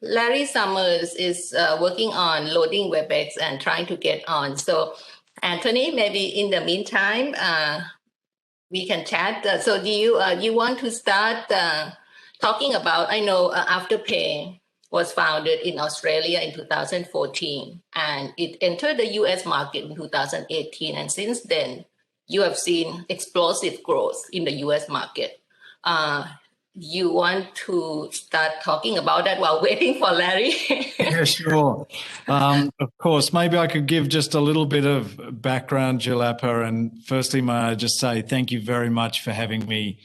Larry Summers is working on loading WebEx and trying to get on. So, Anthony, maybe in the meantime, we can chat. So, do you want to start talking about? I know Afterpay was founded in Australia in 2014, and it entered the U.S. market in 2018, and since then, you have seen explosive growth in the U.S. market. You want to start talking about that while waiting for Larry? Yeah, sure. Of course, maybe I could give just a little bit of background, Jalapa. And firstly, may I just say thank you very much for having me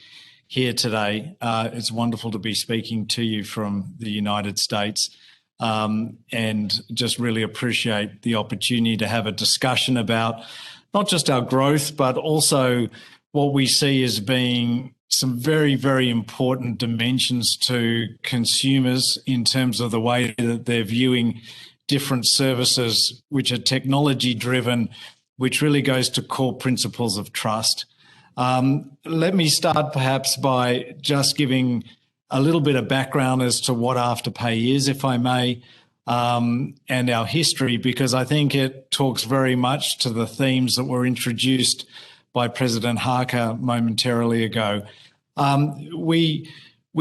here today. It's wonderful to be speaking to you from the United States, and just really appreciate the opportunity to have a discussion about not just our growth, but also what we see as being some very, very important dimensions to consumers in terms of the way that they're viewing different services which are technology-driven, which really goes to core principles of trust. Let me start perhaps by just giving a little bit of background as to what Afterpay is, if I may, and our history, because I think it talks very much to the themes that were introduced by President Harker momentarily ago. We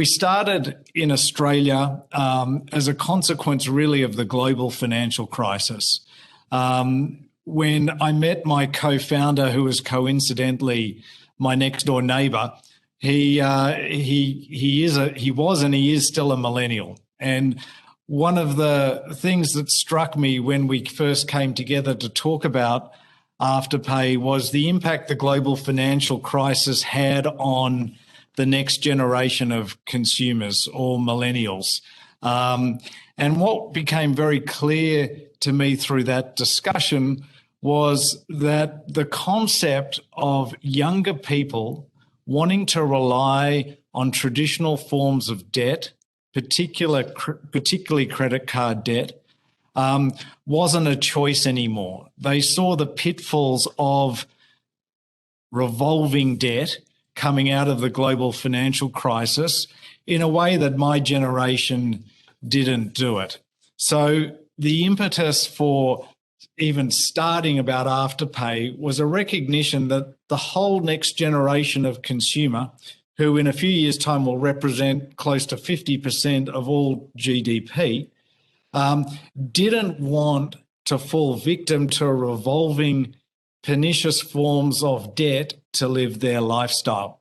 started in Australia as a consequence really of the global financial crisis. When I met my co-founder, who was coincidentally my next door neighbour, he was and he is still a millennial. And one of the things that struck me when we first came together to talk about Afterpay was the impact the global financial crisis had on the next generation of consumers or millennials. And what became very clear to me through that discussion was that the concept of younger people wanting to rely on traditional forms of debt, particularly credit card debt, wasn't a choice anymore. They saw the pitfalls of revolving debt coming out of the global financial crisis in a way that my generation didn't do it. So the impetus for even starting about Afterpay was a recognition that the whole next generation of consumer, who in a few years' time will represent close to 50% of all GDP, didn't want to fall victim to revolving pernicious forms of debt to live their lifestyle.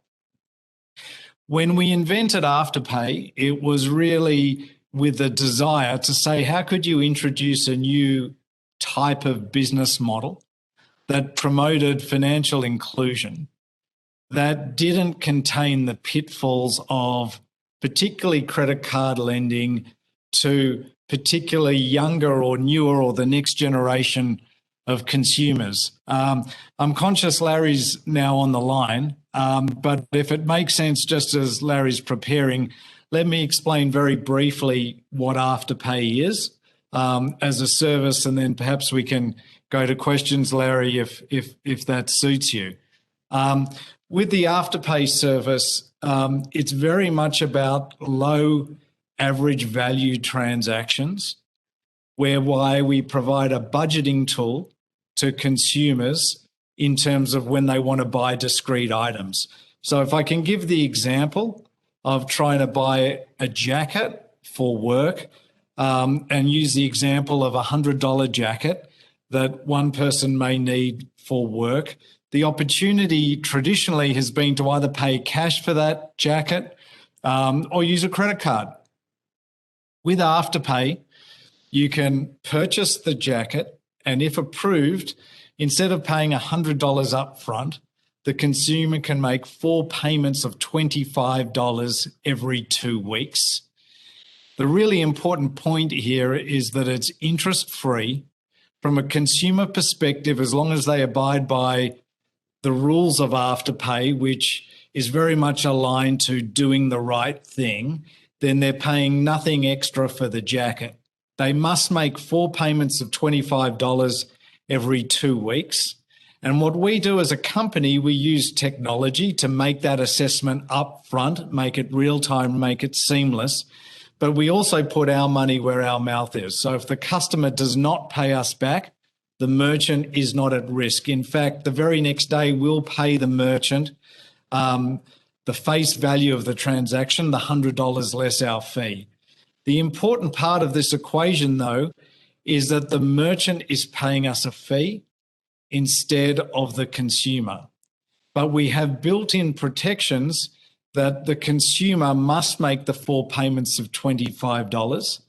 When we invented Afterpay, it was really with a desire to say, how could you introduce a new type of business model that promoted financial inclusion, that didn't contain the pitfalls of particularly credit card lending to particularly younger or newer or the next generation of consumers. I'm conscious Larry's now on the line, but if it makes sense, just as Larry's preparing, let me explain very briefly what Afterpay is as a service, and then perhaps we can go to questions, Larry, if that suits you. With the Afterpay service, it's very much about low average value transactions, whereby we provide a budgeting tool to consumers in terms of when they want to buy discrete items. So if I can give the example of trying to buy a jacket for work, and use the example of a $100 jacket that one person may need for work, the opportunity traditionally has been to either pay cash for that jacket or use a credit card. With Afterpay, you can purchase the jacket, and if approved, instead of paying $100 up front, the consumer can make 4 payments of $25 every 2 weeks. The really important point here is that it's interest-free from a consumer perspective, as long as they abide by the rules of Afterpay, which is very much aligned to doing the right thing, then they're paying nothing extra for the jacket. They must make 4 payments of $25 every 2 weeks. And what we do as a company, we use technology to make that assessment up front, make it real time, make it seamless. but we also put our money where our mouth is. So if the customer does not pay us back, the merchant is not at risk. In fact, the very next day we'll pay the merchant the face value of the transaction, the $100 less our fee. The important part of this equation, though, is that the merchant is paying us a fee instead of the consumer. But we have built-in protections that the consumer must make the 4 payments of $25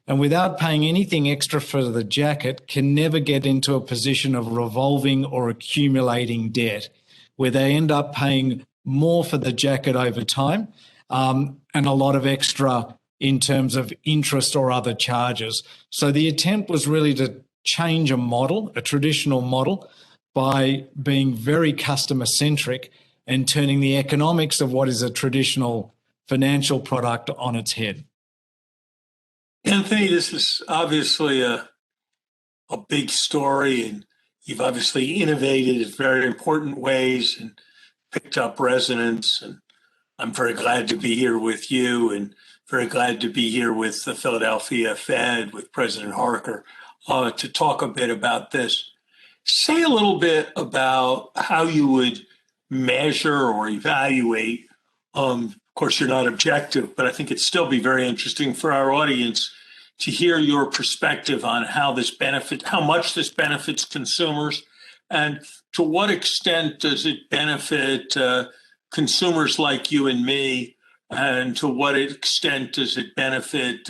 and without paying anything extra for the jacket can never get into a position of revolving or accumulating debt where they end up paying more for the jacket over time and a lot of extra in terms of interest or other charges. So the attempt was really to change a model, a traditional model, by being very customer-centric and turning the economics of what is a traditional financial product on its head. Anthony, this is obviously a big story, and you've obviously innovated in very important ways and picked up resonance. And I'm very glad to be here with you and very glad to be here with the Philadelphia Fed, with President Harker, to talk a bit about this. Say a little bit about how you would measure or evaluate. Of course, you're not objective, but I think it'd still be very interesting for our audience to hear your perspective on how much this benefits consumers, and to what extent does it benefit consumers like you and me, and to what extent does it benefit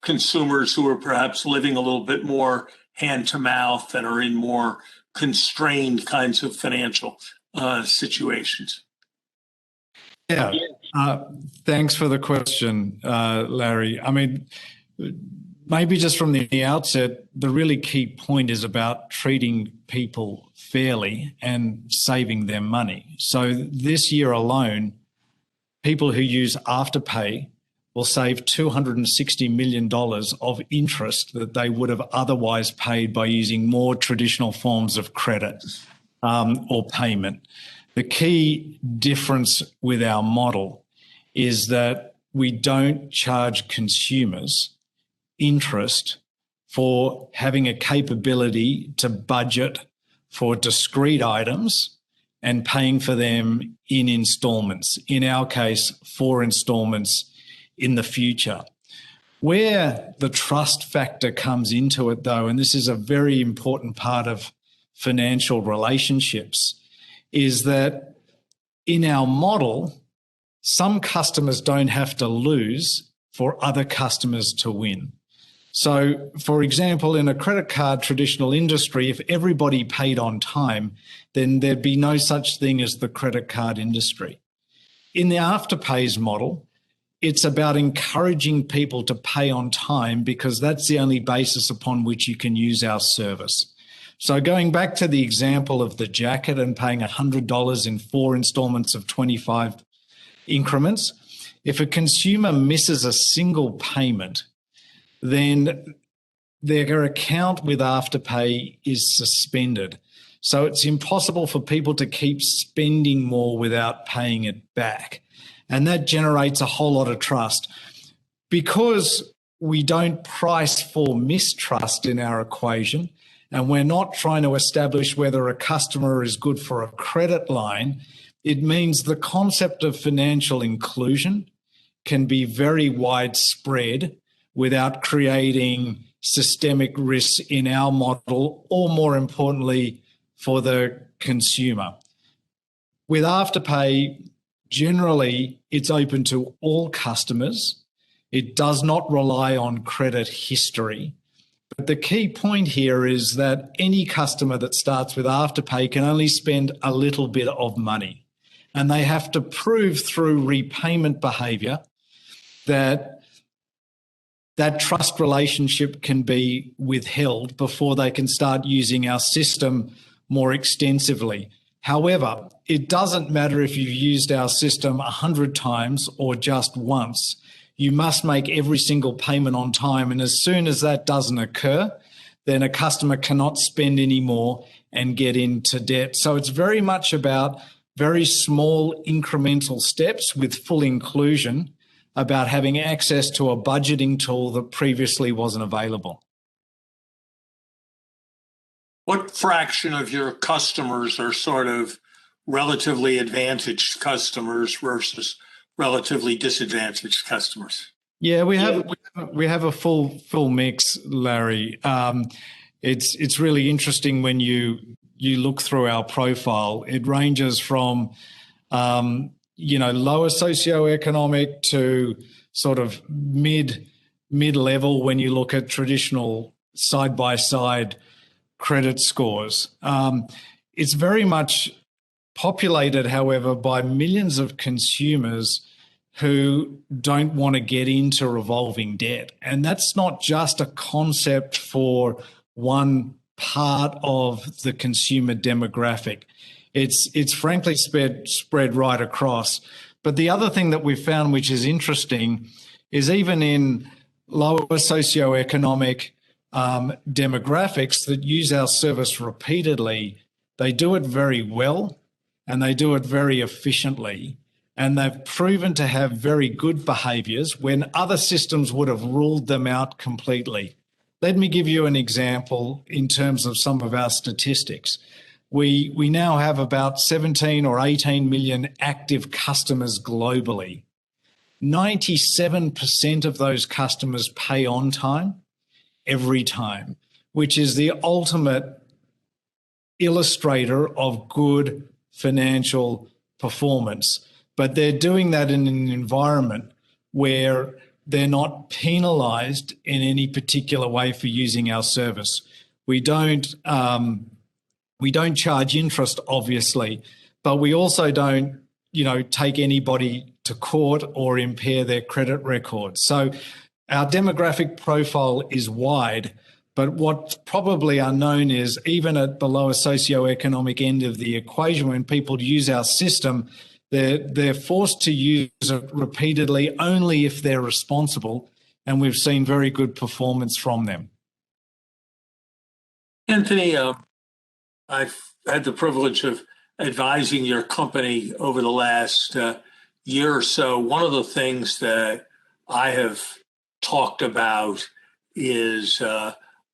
consumers who are perhaps living a little bit more hand to mouth and are in more constrained kinds of financial situations? Yeah, thanks for the question, Larry. I mean, maybe just from the outset, the really key point is about treating people fairly and saving them money. So this year alone, people who use Afterpay will save $260 million of interest that they would have otherwise paid by using more traditional forms of credit or payment. The key difference with our model is that we don't charge consumers interest for having a capability to budget for discrete items and paying for them in installments. In our case, 4 installments in the future. Where the trust factor comes into it, though, and this is a very important part of financial relationships, is that in our model, some customers don't have to lose for other customers to win. So, for example, in a credit card traditional industry, if everybody paid on time, then there'd be no such thing as the credit card industry. In the Afterpay's model, it's about encouraging people to pay on time because that's the only basis upon which you can use our service. So going back to the example of the jacket and paying $100 in 4 installments of 25 increments, if a consumer misses a single payment, then their account with Afterpay is suspended. So it's impossible for people to keep spending more without paying it back. And that generates a whole lot of trust. Because we don't price for mistrust in our equation, and we're not trying to establish whether a customer is good for a credit line, it means the concept of financial inclusion can be very widespread without creating systemic risks in our model, or more importantly, for the consumer. With Afterpay, generally, it's open to all customers. It does not rely on credit history. But the key point here is that any customer that starts with Afterpay can only spend a little bit of money. And they have to prove through repayment behavior that that trust relationship can be withheld before they can start using our system more extensively. However, it doesn't matter if you've used our system 100 times or just once. You must make every single payment on time. And as soon as that doesn't occur, then a customer cannot spend any more and get into debt. So it's very much about very small incremental steps with full inclusion about having access to a budgeting tool that previously wasn't available. What fraction of your customers are sort of relatively advantaged customers versus relatively disadvantaged customers? Yeah, we have a full mix, Larry. It's really interesting when you look through our profile. It ranges from lower socioeconomic to sort of mid-level when you look at traditional side-by-side credit scores. It's very much populated, however, by millions of consumers who don't want to get into revolving debt. And that's not just a concept for one part of the consumer demographic. It's frankly spread right across. But the other thing that we've found, which is interesting, is even in lower socioeconomic demographics that use our service repeatedly, they do it very well and they do it very efficiently. And they've proven to have very good behaviours when other systems would have ruled them out completely. Let me give you an example in terms of some of our statistics. We now have about 17 or 18 million active customers globally. 97% of those customers pay on time, every time, which is the ultimate illustrator of good financial performance. But they're doing that in an environment where they're not penalised in any particular way for using our service. We don't charge interest, obviously, but we also don't, take anybody to court or impair their credit records. So our demographic profile is wide, but what's probably unknown is even at the lower socioeconomic end of the equation, when people use our system, they're forced to use it repeatedly only if they're responsible, and we've seen very good performance from them. Anthony, I've had the privilege of advising your company over the last year or so. One of the things that I have talked about is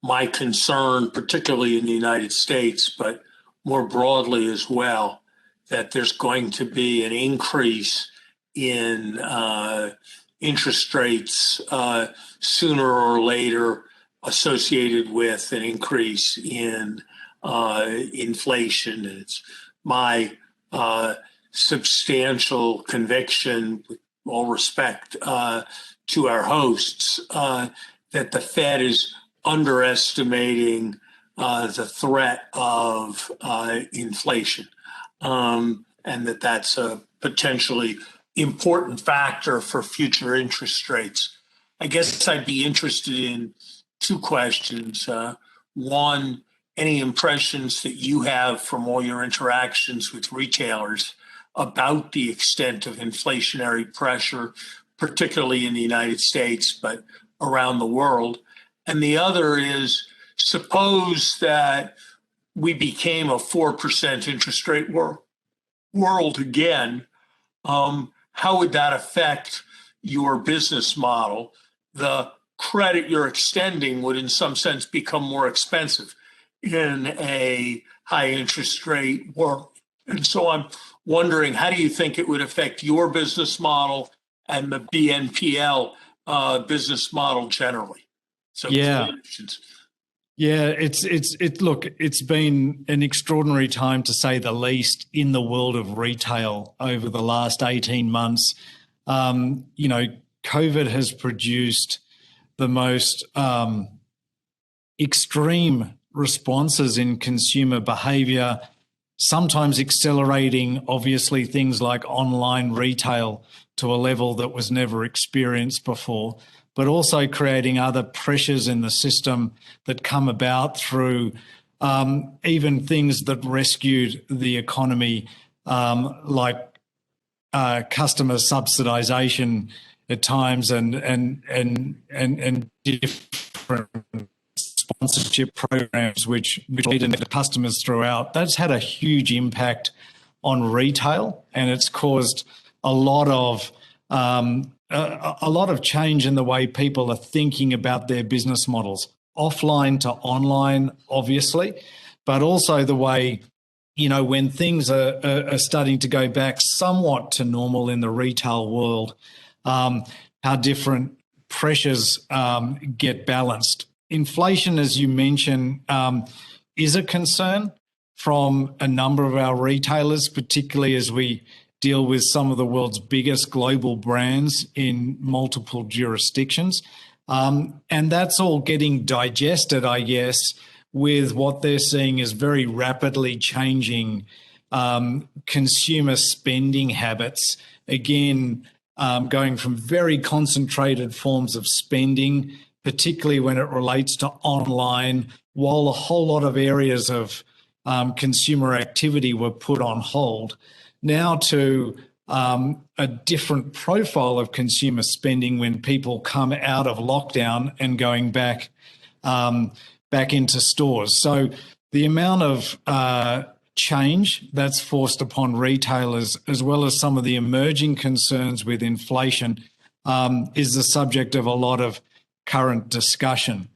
my concern, particularly in the United States, but more broadly as well, that there's going to be an increase in interest rates sooner or later associated with an increase in inflation. It's my substantial conviction, with all respect to our hosts, that the Fed is underestimating the threat of inflation. And that's a potentially important factor for future interest rates. I guess I'd be interested in two questions. One, any impressions that you have from all your interactions with retailers about the extent of inflationary pressure, particularly in the United States, but around the world? And the other is, suppose that we became a 4% interest rate world again, how would that affect your business model? The credit you're extending would in some sense become more expensive in a high interest rate world. And so I'm wondering, how do you think it would affect your business model and the BNPL business model generally? So yeah. Yeah, it's been an extraordinary time, to say the least, in the world of retail over the last 18 months. COVID has produced the most extreme responses in consumer behavior, sometimes accelerating, obviously, things like online retail to a level that was never experienced before, but also creating other pressures in the system that come about through even things that rescued the economy, like customer subsidization at times and different sponsorship programs which lead into customers throughout. That's had a huge impact on retail, and it's caused a lot of a lot of change in the way people are thinking about their business models, offline to online, obviously, but also the way, when things are starting to go back somewhat to normal in the retail world, how different pressures get balanced. Inflation, as you mentioned, is a concern from a number of our retailers, particularly as we deal with some of the world's biggest global brands in multiple jurisdictions. And that's all getting digested, I guess, with what they're seeing as very rapidly changing consumer spending habits. Again, going from very concentrated forms of spending, particularly when it relates to online, while a whole lot of areas of consumer activity were put on hold, now to a different profile of consumer spending when people come out of lockdown and going back into stores. So the amount of change that's forced upon retailers, as well as some of the emerging concerns with inflation, is the subject of a lot of current discussion.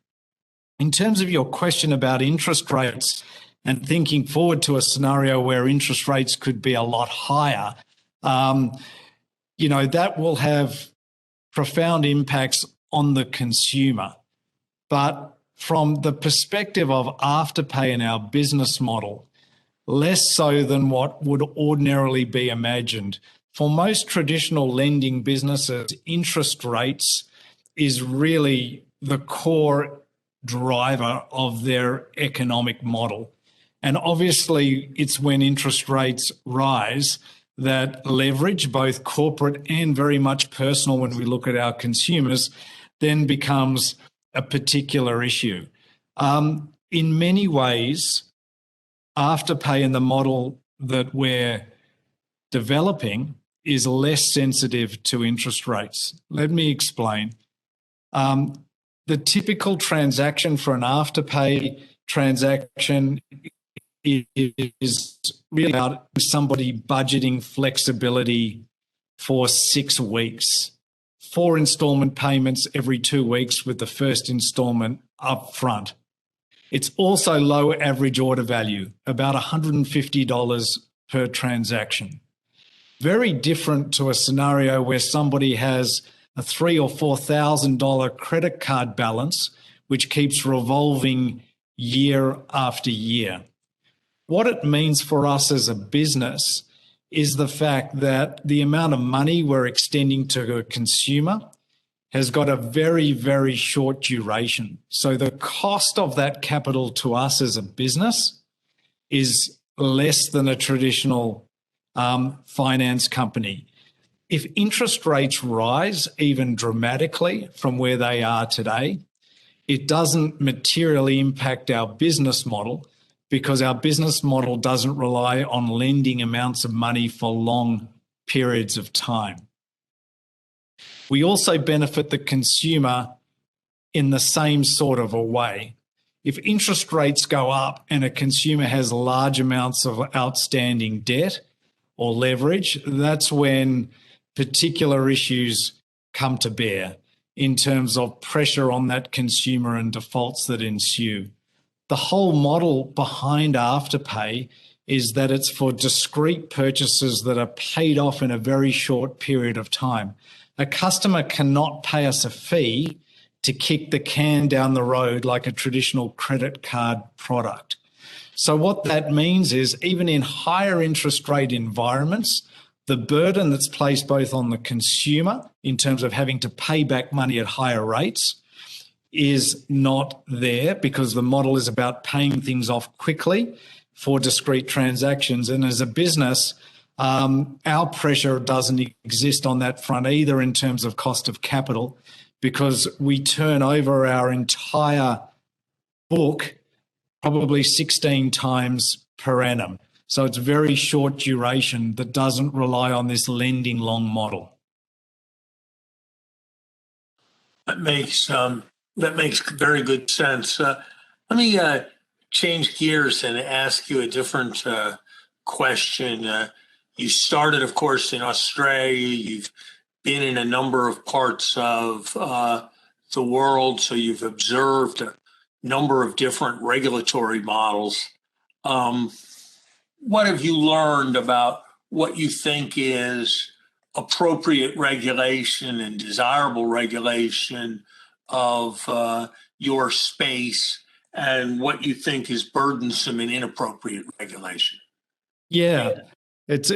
In terms of your question about interest rates and thinking forward to a scenario where interest rates could be a lot higher, that will have profound impacts on the consumer. But from the perspective of Afterpay and our business model, less so than what would ordinarily be imagined. For most traditional lending businesses, interest rates is really the core driver of their economic model. And obviously, it's when interest rates rise that leverage, both corporate and very much personal when we look at our consumers, then becomes a particular issue. In many ways, Afterpay and the model that we're developing is less sensitive to interest rates. Let me explain. The typical transaction for an Afterpay transaction is really about somebody budgeting flexibility for 6 weeks, 4 installment payments every 2 weeks with the first installment up front. It's also low average order value, about $150 per transaction. Very different to a scenario where somebody has a $3,000 or $4,000 credit card balance, which keeps revolving year after year. What it means for us as a business is the fact that the amount of money we're extending to a consumer has got a very, very short duration. So the cost of that capital to us as a business is less than a traditional finance company. If interest rates rise even dramatically from where they are today, it doesn't materially impact our business model because our business model doesn't rely on lending amounts of money for long periods of time. We also benefit the consumer in the same sort of a way. If interest rates go up and a consumer has large amounts of outstanding debt or leverage, that's when particular issues come to bear in terms of pressure on that consumer and defaults that ensue. The whole model behind Afterpay is that it's for discrete purchases that are paid off in a very short period of time. A customer cannot pay us a fee to kick the can down the road like a traditional credit card product. So what that means is even in higher interest rate environments, the burden that's placed both on the consumer in terms of having to pay back money at higher rates is not there because the model is about paying things off quickly for discrete transactions. And as a business, our pressure doesn't exist on that front either in terms of cost of capital because we turn over our entire book probably 16 times per annum. So it's very short duration that doesn't rely on this lending long model. That makes very good sense. Let me change gears and ask you a different question. You started, of course, in Australia. You've been in a number of parts of the world, so you've observed a number of different regulatory models. What have you learned about what you think is appropriate regulation and desirable regulation of your space, and what you think is burdensome and inappropriate regulation? Yeah, it's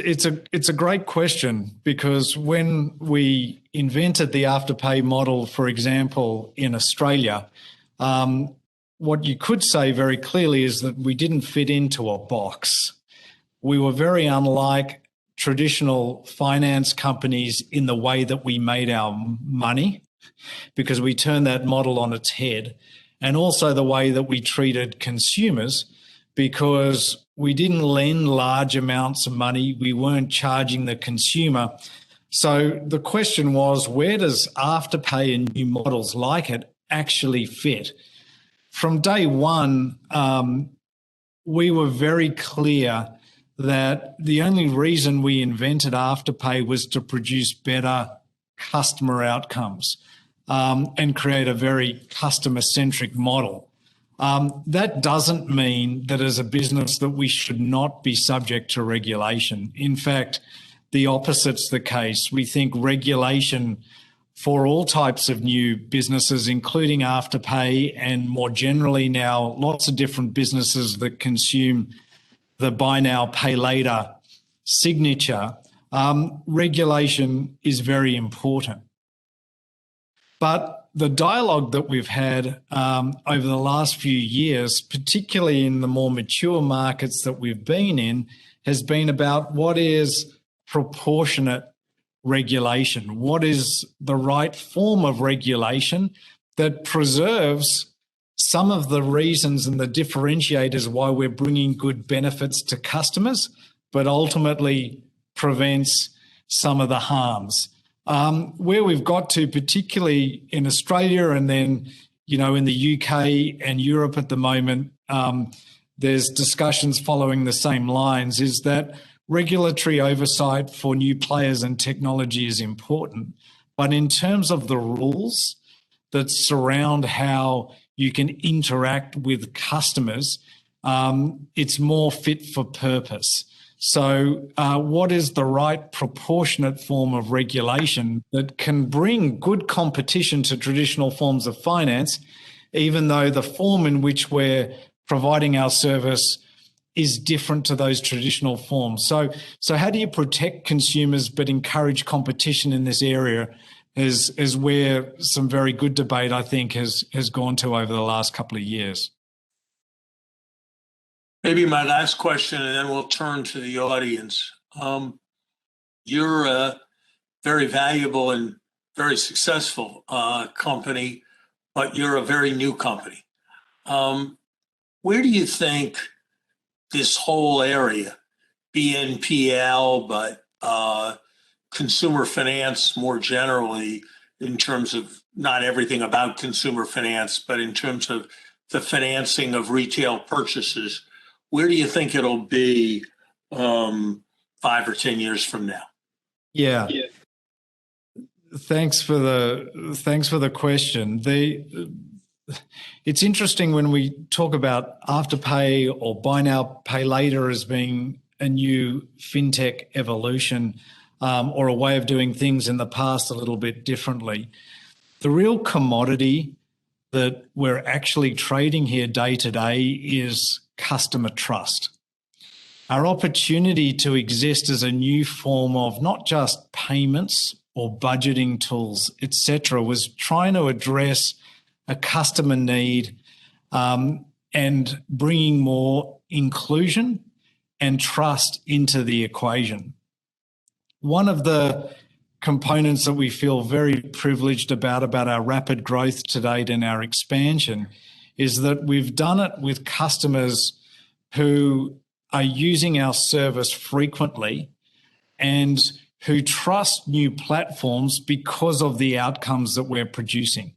a great question, because when we invented the Afterpay model, for example, in Australia, what you could say very clearly is that we didn't fit into a box. We were very unlike traditional finance companies in the way that we made our money, because we turned that model on its head, and also the way that we treated consumers, because we didn't lend large amounts of money. We weren't charging the consumer. So the question was, where does Afterpay and new models like it actually fit? From day one, we were very clear that the only reason we invented Afterpay was to produce better customer outcomes and create a very customer-centric model. That doesn't mean that as a business that we should not be subject to regulation. In fact, the opposite's the case. We think regulation for all types of new businesses, including Afterpay and more generally now lots of different businesses that consume the buy now, pay later signature, regulation is very important. But the dialogue that we've had over the last few years, particularly in the more mature markets that we've been in, has been about what is proportionate regulation, what is the right form of regulation that preserves some of the reasons and the differentiators why we're bringing good benefits to customers, but ultimately prevents some of the harms. Where we've got to, particularly in Australia and then, in the UK and Europe at the moment, there's discussions following the same lines, is that regulatory oversight for new players and technology is important. But in terms of the rules that surround how you can interact with customers, it's more fit for purpose. So what is the right proportionate form of regulation that can bring good competition to traditional forms of finance, even though the form in which we're providing our service is different to those traditional forms? So how do you protect consumers but encourage competition in this area is where some very good debate, I think, has gone to over the last couple of years. Maybe my last question, and then we'll turn to the audience. You're a very valuable and very successful company, but you're a very new company. Where do you think this whole area, BNPL, but consumer finance more generally, in terms of not everything about consumer finance, but in terms of the financing of retail purchases, where do you think it'll be 5 or 10 years from now? Yeah. Thanks for the question. It's interesting when we talk about Afterpay or buy now, pay later as being a new fintech evolution, or a way of doing things in the past a little bit differently. The real commodity that we're actually trading here day to day is customer trust. Our opportunity to exist as a new form of not just payments or budgeting tools, etc., was trying to address a customer need and bringing more inclusion and trust into the equation. One of the components that we feel very privileged about our rapid growth to date and our expansion is that we've done it with customers who are using our service frequently and who trust new platforms because of the outcomes that we're producing.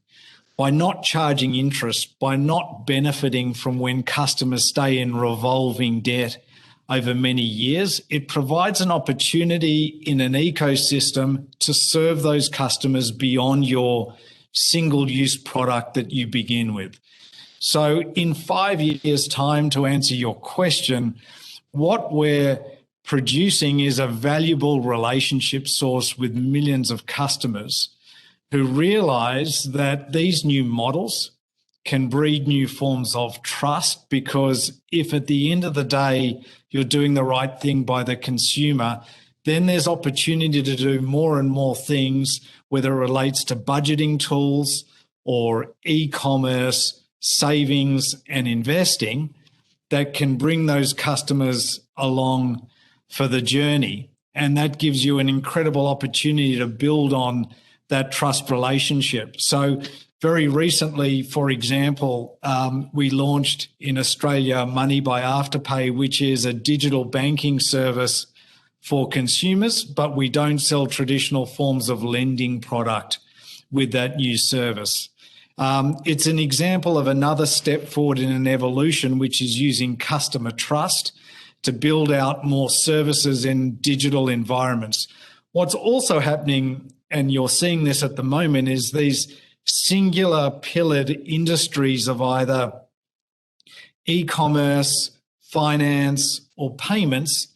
By not charging interest, by not benefiting from when customers stay in revolving debt, over many years, it provides an opportunity in an ecosystem to serve those customers beyond your single-use product that you begin with. So in 5 years' time, to answer your question, what we're producing is a valuable relationship source with millions of customers who realize that these new models can breed new forms of trust, because if at the end of the day you're doing the right thing by the consumer, then there's opportunity to do more and more things, whether it relates to budgeting tools or e-commerce, savings and investing, that can bring those customers along for the journey. And that gives you an incredible opportunity to build on that trust relationship. So very recently, for example, we launched in Australia Money by Afterpay, which is a digital banking service for consumers, but we don't sell traditional forms of lending product with that new service. It's an example of another step forward in an evolution, which is using customer trust to build out more services in digital environments. What's also happening, and you're seeing this at the moment, is these singular pillared industries of either e-commerce, finance, or payments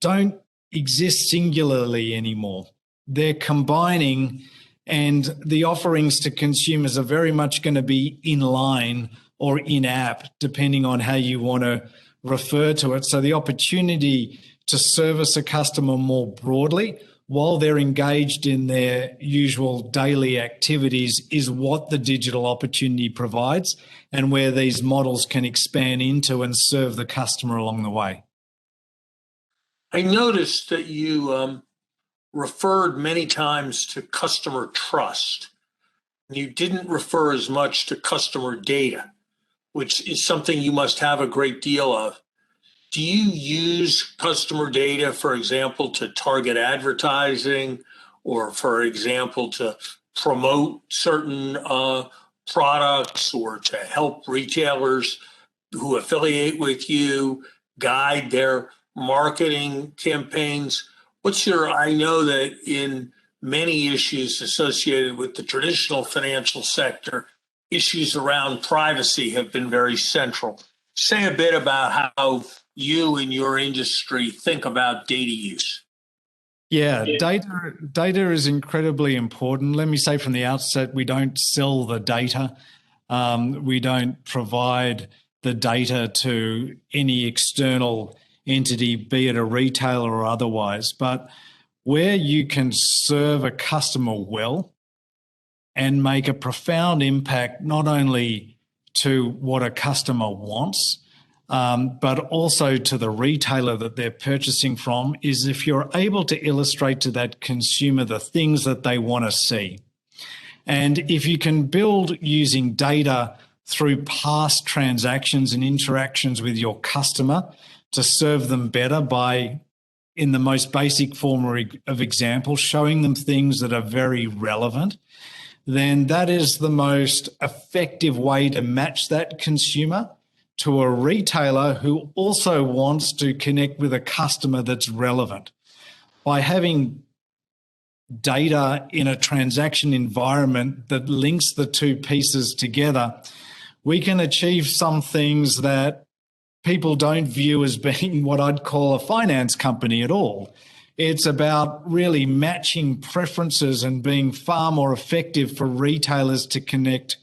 don't exist singularly anymore. They're combining, and the offerings to consumers are very much going to be in line or in-app, depending on how you want to refer to it. So the opportunity to service a customer more broadly while they're engaged in their usual daily activities is what the digital opportunity provides, and where these models can expand into and serve the customer along the way. I noticed that you referred many times to customer trust. You didn't refer as much to customer data, which is something you must have a great deal of. Do you use customer data, for example, to target advertising, or, for example, to promote certain products, or to help retailers who affiliate with you guide their marketing campaigns? I know that in many issues associated with the traditional financial sector, issues around privacy have been very central. Say a bit about how you and your industry think about data use. Yeah, data is incredibly important. Let me say from the outset, we don't sell the data. We don't provide the data to any external entity, be it a retailer or otherwise. But where you can serve a customer well and make a profound impact, not only to what a customer wants, but also to the retailer that they're purchasing from, is if you're able to illustrate to that consumer the things that they want to see. And if you can build using data through past transactions and interactions with your customer to serve them better by, in the most basic form of example, showing them things that are very relevant, then that is the most effective way to match that consumer to a retailer who also wants to connect with a customer that's relevant. By having data in a transaction environment that links the two pieces together, we can achieve some things that people don't view as being what I'd call a finance company at all. It's about really matching preferences and being far more effective for retailers to connect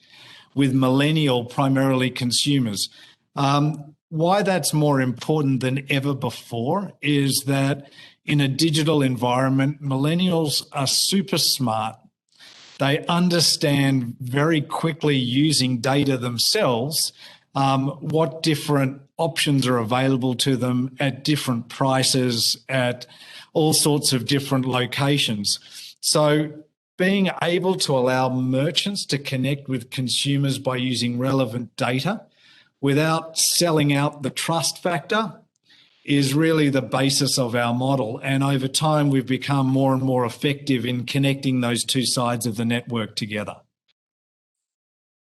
with millennial, primarily consumers. Why that's more important than ever before is that in a digital environment, millennials are super smart. They understand very quickly, using data themselves, what different options are available to them at different prices, at all sorts of different locations. So being able to allow merchants to connect with consumers by using relevant data without selling out the trust factor is really the basis of our model. And over time, we've become more and more effective in connecting those two sides of the network together.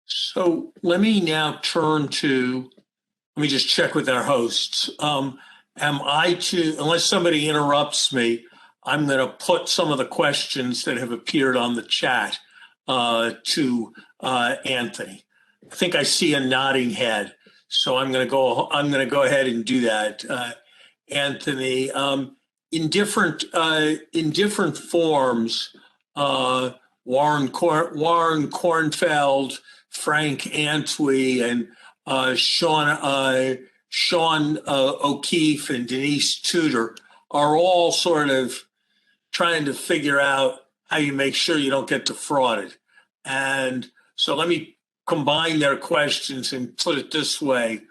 So let me now let me just check with our hosts. am I to, unless somebody interrupts me, I'm going to put some of the questions that have appeared on the chat to Anthony. I think I see a nodding head, so I'm going to go ahead and do that. Anthony, in different forms, Warren Kornfeld, Frank Antwi, and Sean O'Keefe and Denise Tudor are all sort of trying to figure out how you make sure you don't get defrauded. And so let me combine their questions and put it this way.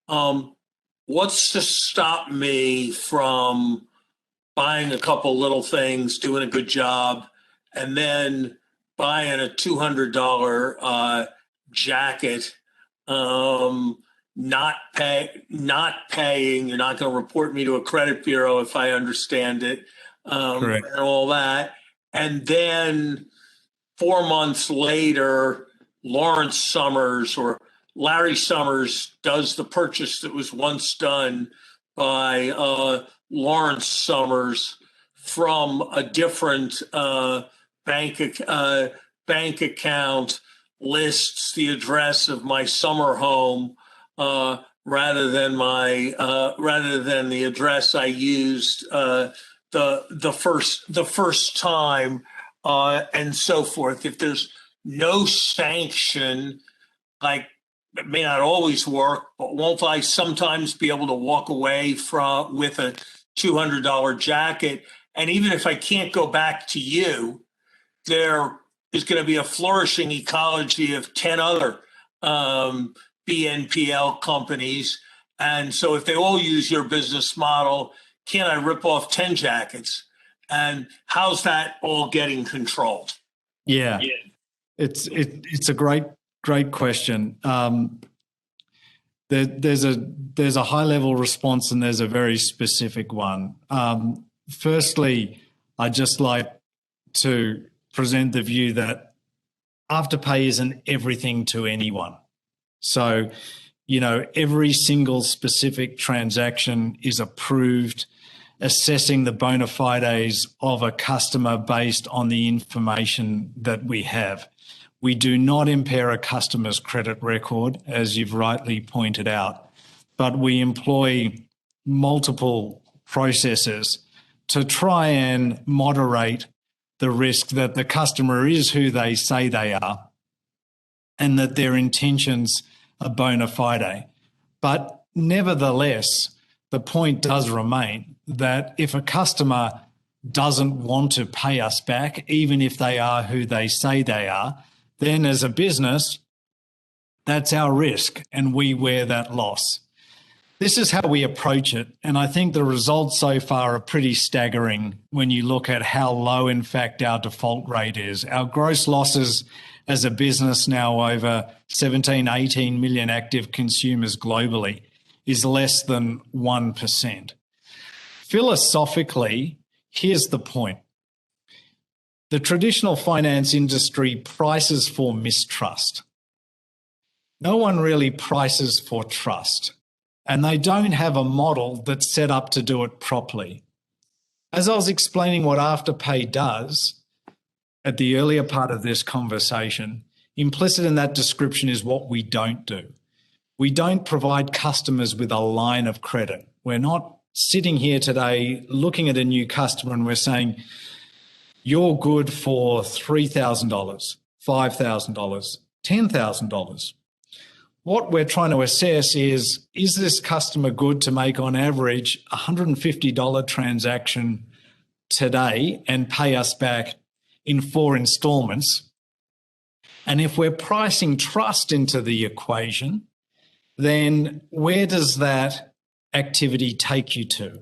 What's to stop me from buying a couple little things, doing a good job, and then buying a $200 jacket, not paying, you're not going to report me to a credit bureau if I understand it, and all that. And then 4 months later, Lawrence Summers or Larry Summers does the purchase that was once done by Lawrence Summers from a different bank account, lists the address of my summer home rather than the address I used the first time, and so forth. If there's no sanction, like, it may not always work, but won't I sometimes be able to walk away with a $200 jacket? And even if I can't go back to you, there is going to be a flourishing ecology of 10 other BNPL companies. And so if they all use your business model, can I rip off 10 jackets? And how's that all getting controlled? Yeah. It's a great question. There's a high level response and there's a very specific one. Firstly, I'd just like to present the view that Afterpay isn't everything to anyone. So, every single specific transaction is approved, assessing the bona fides of a customer based on the information that we have. We do not impair a customer's credit record, as you've rightly pointed out, but we employ multiple processes to try and moderate the risk that the customer is who they say they are and that their intentions are bona fide. But nevertheless, the point does remain that if a customer doesn't want to pay us back, even if they are who they say they are, then as a business, that's our risk and we wear that loss. This is how we approach it. And I think the results so far are pretty staggering when you look at how low, in fact, our default rate is. Our gross losses as a business now over 17, 18 million active consumers globally is less than 1%. Philosophically, here's the point. The traditional finance industry prices for mistrust. No one really prices for trust, and they don't have a model that's set up to do it properly. As I was explaining what Afterpay does at the earlier part of this conversation, implicit in that description is what we don't do. We don't provide customers with a line of credit. We're not sitting here today looking at a new customer and we're saying, you're good for $3,000, $5,000, $10,000. What we're trying to assess is this customer good to make on average a $150 transaction today and pay us back in 4 installments? And if we're pricing trust into the equation, then where does that activity take you to?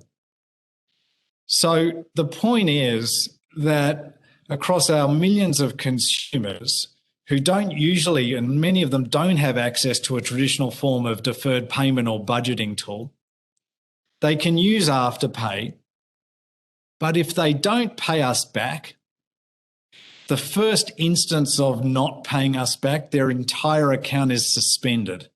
So the point is that across our millions of consumers who don't usually, and many of them don't have access to a traditional form of deferred payment or budgeting tool, they can use Afterpay, but if they don't pay us back, the first instance of not paying us back, their entire account is suspended.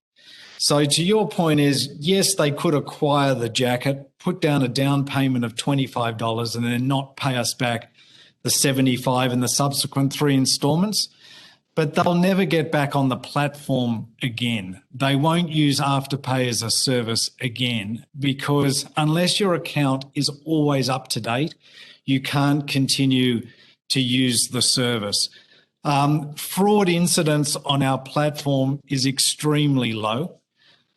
So to your point is, yes, they could acquire the jacket, put down a down payment of $25 and then not pay us back the $75 in the subsequent 3 installments. But they'll never get back on the platform again. They won't use Afterpay as a service again, because unless your account is always up to date, you can't continue to use the service. Fraud incidence on our platform is extremely low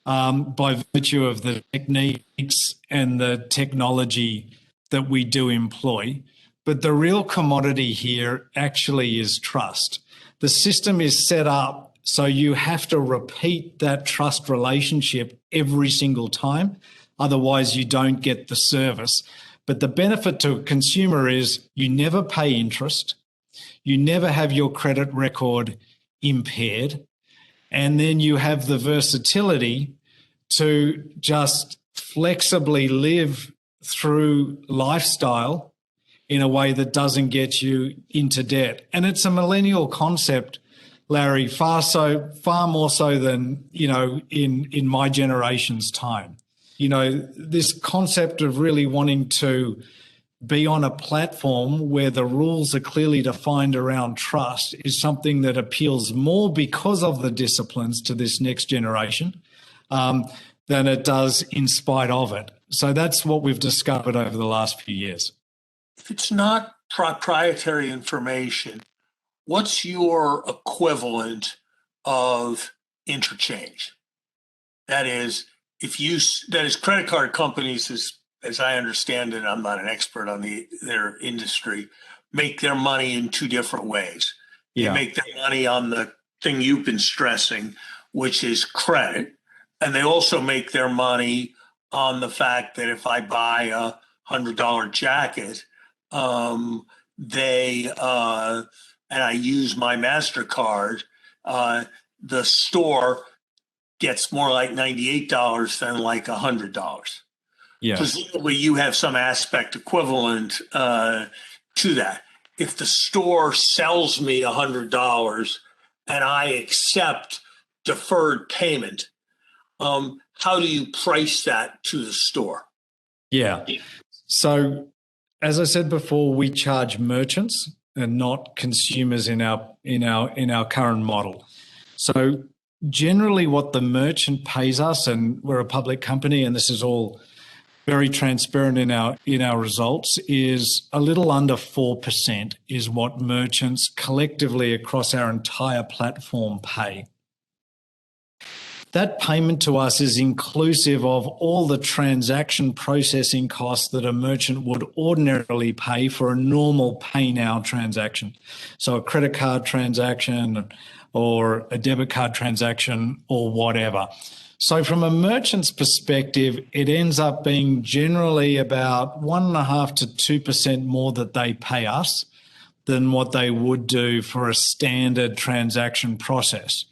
by virtue of the techniques and the technology that we do employ. But the real commodity here actually is trust. The system is set up so you have to repeat that trust relationship every single time. Otherwise, you don't get the service. But the benefit to a consumer is you never pay interest. You never have your credit record impaired. And then you have the versatility to just flexibly live through lifestyle in a way that doesn't get you into debt. And it's a millennial concept, Larry, far more so than, in my generation's time. This concept of really wanting to be on a platform where the rules are clearly defined around trust is something that appeals more because of the disciplines to this next generation than it does in spite of it. So that's what we've discovered over the last few years. If it's not proprietary information, what's your equivalent of interchange? That is, credit card companies, as I understand it, I'm not an expert on their industry, make their money in 2 different ways. Yeah. They make their money on the thing you've been stressing, which is credit. And they also make their money on the fact that if I buy a $100 jacket, and I use my MasterCard, the store gets more like $98 than like $100. Yeah. Presumably you have some aspect equivalent to that. If the store sells me $100 and I accept deferred payment, how do you price that to the store? Yeah. So as I said before, we charge merchants and not consumers in our current model. So generally what the merchant pays us, and we're a public company and this is all very transparent in our results, is a little under 4% is what merchants collectively across our entire platform pay. That payment to us is inclusive of all the transaction processing costs that a merchant would ordinarily pay for a normal pay now transaction. So a credit card transaction or a debit card transaction or whatever. So from a merchant's perspective, it ends up being generally about 1.5% to 2% more that they pay us than what they would do for a standard transaction process.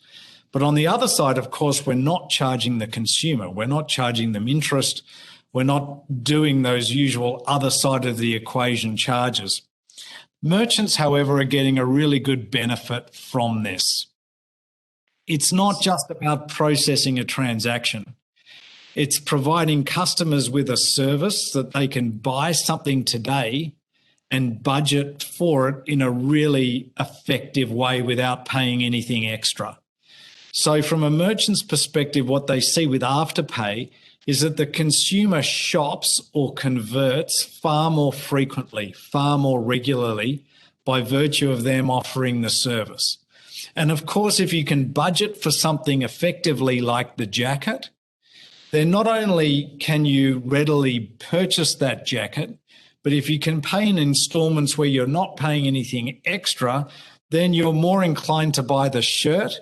But on the other side, of course, we're not charging the consumer. We're not charging them interest. We're not doing those usual other side of the equation charges. Merchants, however, are getting a really good benefit from this. It's not just about processing a transaction. It's providing customers with a service that they can buy something today and budget for it in a really effective way without paying anything extra. So from a merchant's perspective, what they see with Afterpay is that the consumer shops or converts far more frequently, far more regularly by virtue of them offering the service. And of course, if you can budget for something effectively like the jacket, then not only can you readily purchase that jacket, but if you can pay in installments where you're not paying anything extra, then you're more inclined to buy the shirt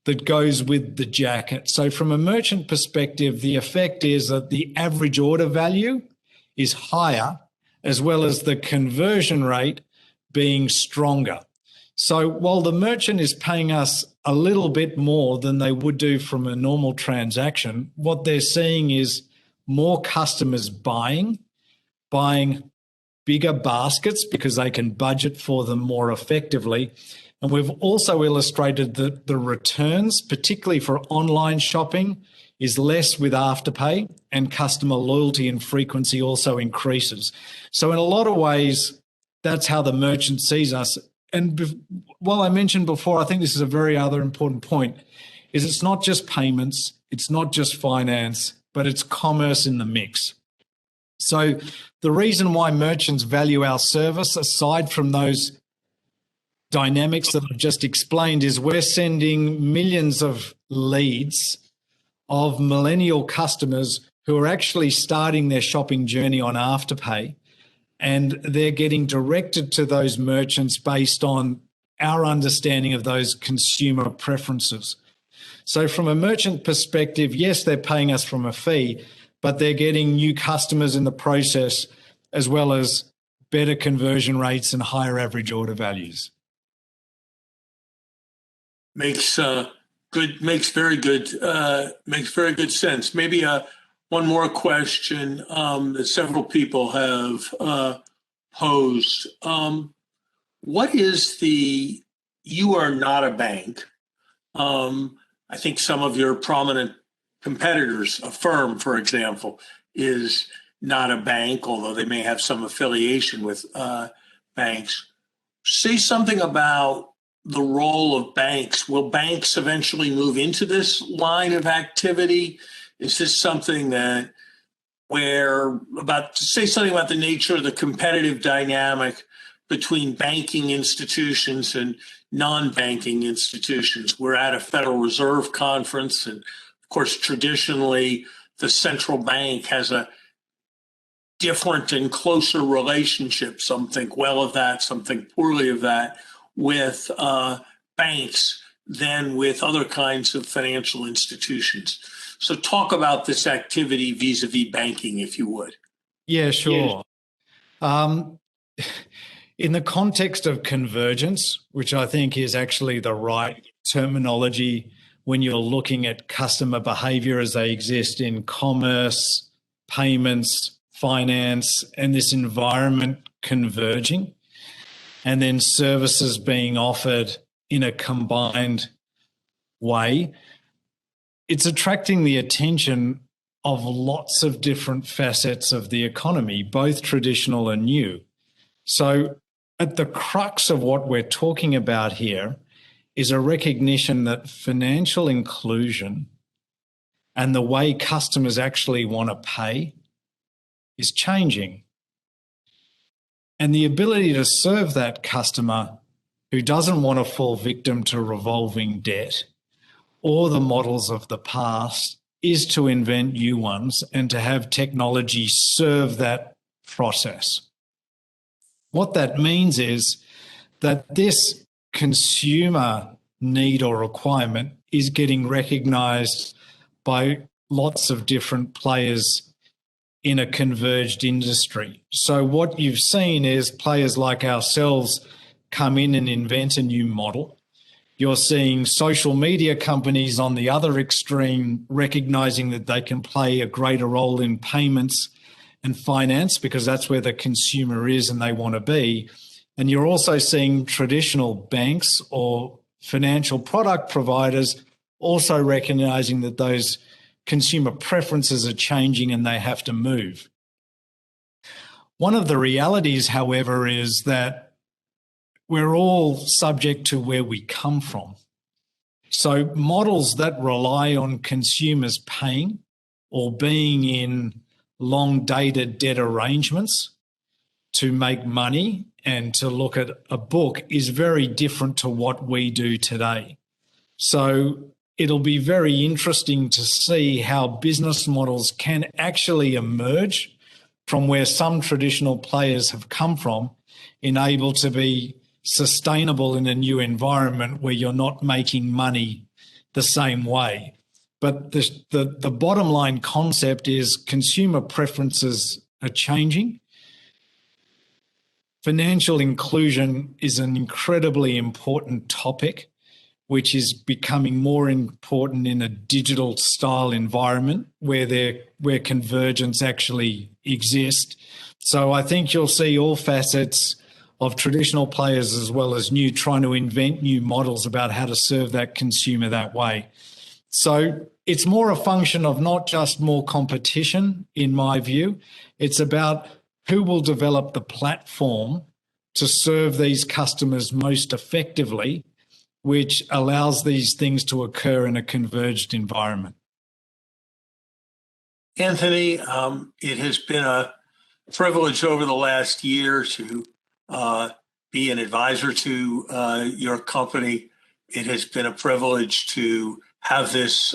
that goes with the jacket. So from a merchant perspective, the effect is that the average order value is higher, as well as the conversion rate being stronger. So while the merchant is paying us a little bit more than they would do from a normal transaction, what they're seeing is more customers buying bigger baskets because they can budget for them more effectively. And we've also illustrated that the returns, particularly for online shopping, is less with Afterpay, and customer loyalty and frequency also increases. So in a lot of ways, that's how the merchant sees us. And while I mentioned before, I think this is a very other important point, is it's not just payments, it's not just finance, but it's commerce in the mix. So the reason why merchants value our service, aside from those dynamics that I've just explained, is we're sending millions of leads of millennial customers who are actually starting their shopping journey on Afterpay, and they're getting directed to those merchants based on our understanding of those consumer preferences. So from a merchant perspective, yes, they're paying us from a fee, but they're getting new customers in the process, as well as better conversion rates and higher average order values. Makes very good sense. Maybe one more question that several people have posed. What is you are not a bank. I think some of your prominent competitors, a firm, for example, is not a bank, although they may have some affiliation with banks. Say something about the role of banks. Will banks eventually move into this line of activity? Is this something say something about the nature of the competitive dynamic between banking institutions and non-banking institutions? We're at a Federal Reserve conference, and of course, traditionally, the central bank has a different and closer relationship. Some think well of that, some think poorly of that, with banks than with other kinds of financial institutions. So talk about this activity vis-a-vis banking, if you would. Yeah, sure. In the context of convergence, which I think is actually the right terminology when you're looking at customer behavior as they exist in commerce, payments, finance, and this environment converging, and then services being offered in a combined way, it's attracting the attention of lots of different facets of the economy, both traditional and new. So at the crux of what we're talking about here is a recognition that financial inclusion and the way customers actually want to pay is changing. And the ability to serve that customer who doesn't want to fall victim to revolving debt or the models of the past is to invent new ones and to have technology serve that process. What that means is that this consumer need or requirement is getting recognized by lots of different players in a converged industry. So what you've seen is players like ourselves come in and invent a new model. You're seeing social media companies on the other extreme recognizing that they can play a greater role in payments and finance because that's where the consumer is and they want to be. And you're also seeing traditional banks or financial product providers also recognizing that those consumer preferences are changing and they have to move. One of the realities, however, is that we're all subject to where we come from. So models that rely on consumers paying or being in long-dated debt arrangements to make money and to look at a book is very different to what we do today. So it'll be very interesting to see how business models can actually emerge from where some traditional players have come from and able to be sustainable in a new environment where you're not making money the same way. But the bottom line concept is consumer preferences are changing. Financial inclusion is an incredibly important topic, which is becoming more important in a digital style environment where convergence actually exists. So I think you'll see all facets of traditional players as well as new trying to invent new models about how to serve that consumer that way. So it's more a function of not just more competition, in my view. It's about who will develop the platform to serve these customers most effectively, which allows these things to occur in a converged environment. Anthony, it has been a privilege over the last year to be an advisor to your company. It has been a privilege to have this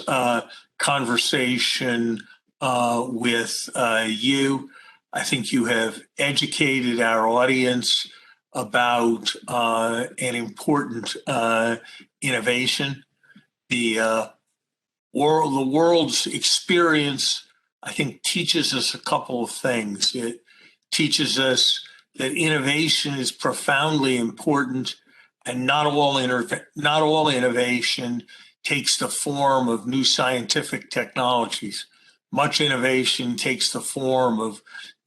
conversation with you. I think you have educated our audience about an important innovation. The world's experience, I think, teaches us a couple of things. It teaches us that innovation is profoundly important, and not all innovation takes the form of new scientific technologies. Much innovation takes the form of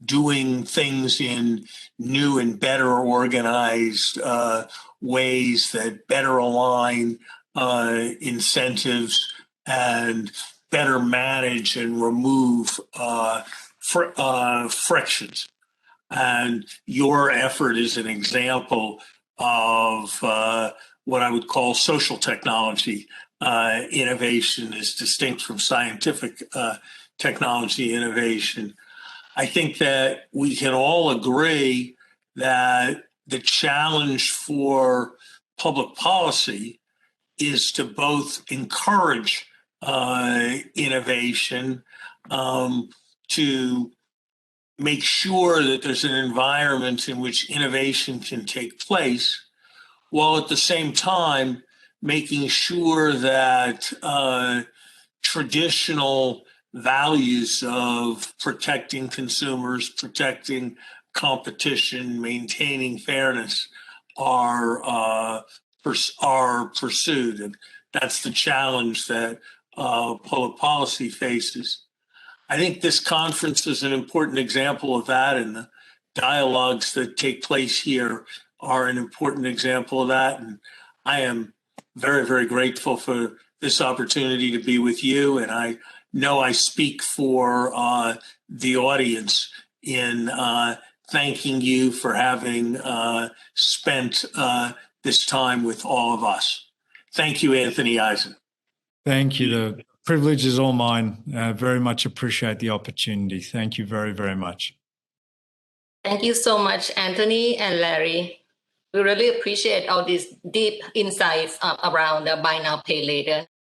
doing things in new and better organized ways that better align incentives and better manage and remove frictions. And your effort is an example of what I would call social technology innovation, is distinct from scientific technology innovation. I think that we can all agree that the challenge for public policy is to both encourage innovation, to make sure that there's an environment in which innovation can take place, while at the same time making sure that traditional values of protecting consumers, protecting competition, maintaining fairness are pursued. And that's the challenge that public policy faces. I think this conference is an important example of that, and the dialogues that take place here are an important example of that. And I am very, very grateful for this opportunity to be with you. And I know I speak for the audience in thanking you for having spent this time with all of us. Thank you, Anthony Eisen. Thank you. The privilege is all mine. Very much appreciate the opportunity. Thank you very, very much. Thank you so much, Anthony and Larry. We really appreciate all these deep insights around the buy now, pay later.